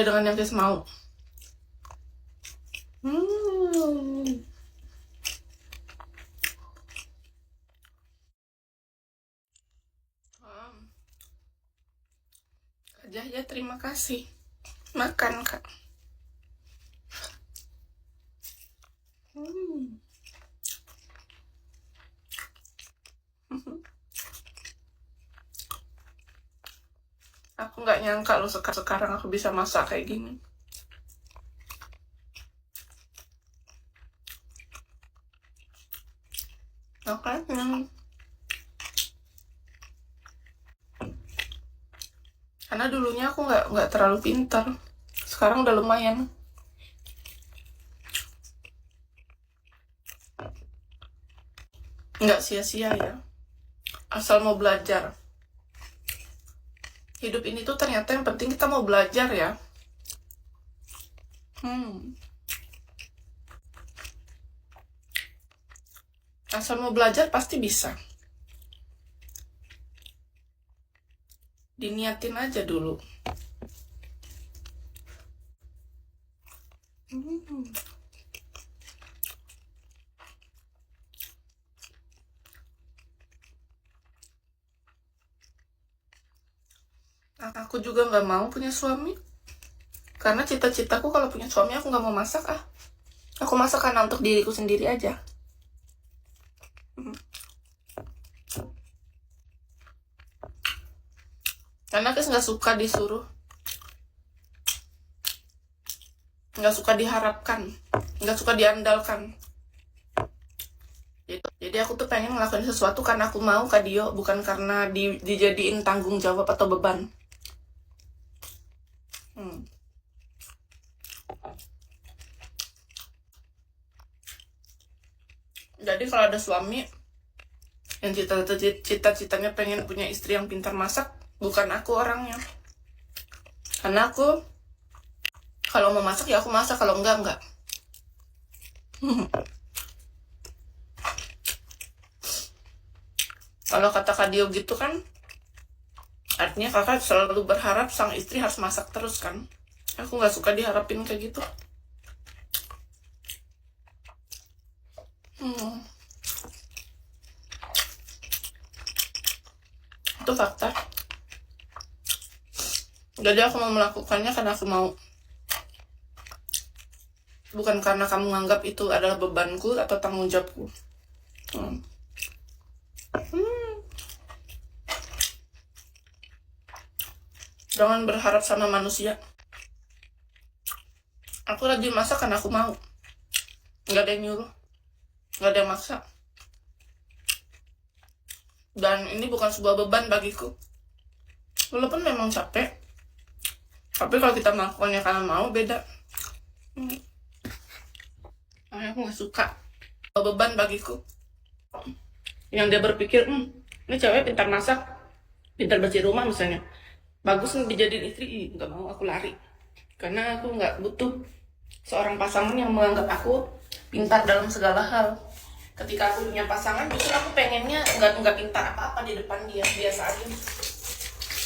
dengan yang Kis mau. Hmm. Kak Jahya, terima kasih. Makan, Kak. Hmm. Aku nggak nyangka loh sekarang aku bisa masak kayak gini. Makanya, karena dulunya aku nggak terlalu pintar. Sekarang udah lumayan. Nggak sia-sia ya. Asal mau belajar. Hidup ini tuh ternyata yang penting kita mau belajar ya. Asal mau belajar pasti bisa. Diniatin aja dulu. Aku juga nggak mau punya suami. Karena cita-citaku kalau punya suami aku nggak mau masak ah. Aku masak karena untuk diriku sendiri aja. Karena aku nggak suka disuruh, nggak suka diharapkan, nggak suka diandalkan. Jadi aku tuh pengen ngelakuin sesuatu karena aku mau Kak Dio, bukan karena dijadiin tanggung jawab atau beban. Jadi kalau ada suami yang cita-citanya pengen punya istri yang pintar masak, bukan aku orangnya. Karena aku kalau mau masak ya aku masak, kalau enggak. Kalau kata Kak Dio gitu kan, artinya kakak selalu berharap sang istri harus masak terus kan. Aku nggak suka diharapin kayak gitu. Itu fakta. Jadi aku mau melakukannya karena aku mau. Bukan karena kamu nganggap itu adalah bebanku atau tanggung jawabku. Jangan berharap sama manusia. Aku lagi masak karena aku mau. Nggak ada yang nyuruh. Nggak ada yang maksa. Dan ini bukan sebuah beban bagiku. Walaupun memang capek. Tapi kalau kita melakukannya karena mau, beda. Aku nggak suka. Beban bagiku. Yang dia berpikir, ini cewek pintar masak, pintar bersih rumah misalnya. Bagus nih dijadiin istri, nggak mau, aku lari. Karena aku nggak butuh seorang pasangan yang menganggap aku pintar dalam segala hal. Ketika aku punya pasangan, justru aku pengennya nggak pintar apa-apa di depan dia, biasa aja.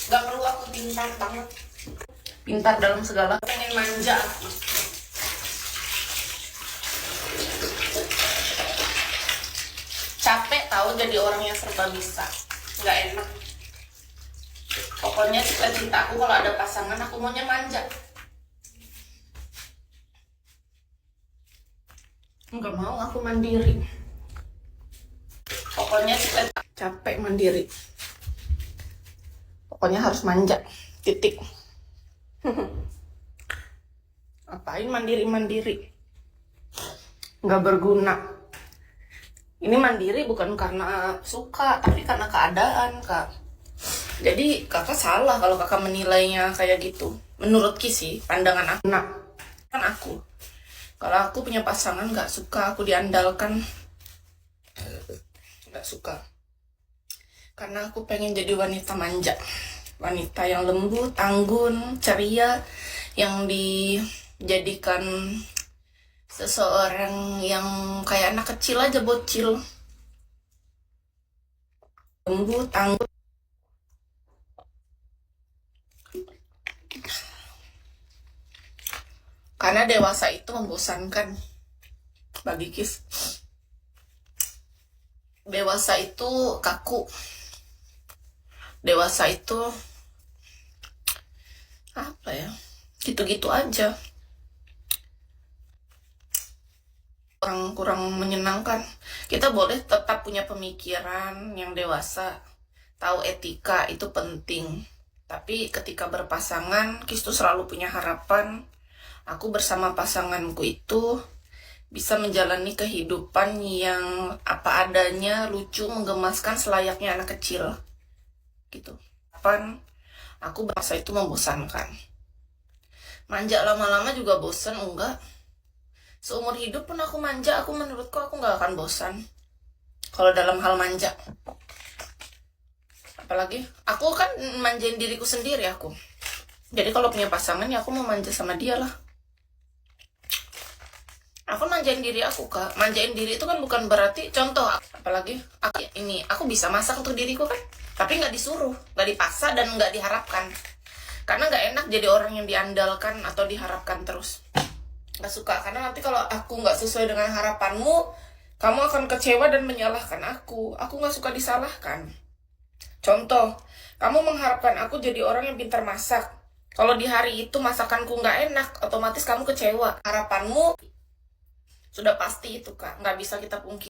Nggak perlu aku pintar banget. Pintar dalam segala hal, pengen manja aku. Capek tahu jadi orang yang serba bisa, nggak enak. Pokoknya cita-cita aku kalau ada pasangan, aku maunya manja. Nggak mau aku mandiri. Pokoknya cita-cita capek mandiri. Pokoknya harus manja, titik. Apain mandiri-mandiri? Nggak berguna. Ini mandiri bukan karena suka, tapi karena keadaan, Kak. Jadi kakak salah kalau kakak menilainya kayak gitu. Menurut Ki sih, pandangan aku. Nah, kan aku. Kalau aku punya pasangan nggak suka aku diandalkan. Nggak suka. Karena aku pengen jadi wanita manja. Wanita yang lembut, anggun, ceria, yang dijadikan seseorang yang kayak anak kecil aja, bocil. Lembut, anggun. Karena dewasa itu membosankan bagi Kis. Dewasa itu kaku. Dewasa itu apa ya? Gitu-gitu aja. Kurang menyenangkan. Kita boleh tetap punya pemikiran yang dewasa, tahu etika itu penting. Tapi ketika berpasangan, Kis tuh selalu punya harapan. Aku bersama pasanganku itu bisa menjalani kehidupan yang apa adanya, lucu, menggemaskan selayaknya anak kecil. Gitu. Kapan aku merasa itu membosankan. Manja lama-lama juga bosan, enggak. Seumur hidup pun aku manja, menurutku aku nggak akan bosan. Kalau dalam hal manja. Apalagi, aku kan manjain diriku sendiri aku. Jadi kalau punya pasangan ya aku mau manja sama dia lah. Aku manjain diri aku, Kak. Manjain diri itu kan bukan berarti, contoh, apalagi aku bisa masak untuk diriku kan, tapi nggak disuruh, nggak dipaksa, dan nggak diharapkan. Karena nggak enak jadi orang yang diandalkan atau diharapkan terus. Nggak suka, karena nanti kalau aku nggak sesuai dengan harapanmu, kamu akan kecewa dan menyalahkan aku. Aku nggak suka disalahkan. Contoh, kamu mengharapkan aku jadi orang yang pintar masak. Kalau di hari itu masakanku nggak enak, otomatis kamu kecewa. Harapanmu sudah pasti itu, Kak. Nggak bisa kita pungkiri.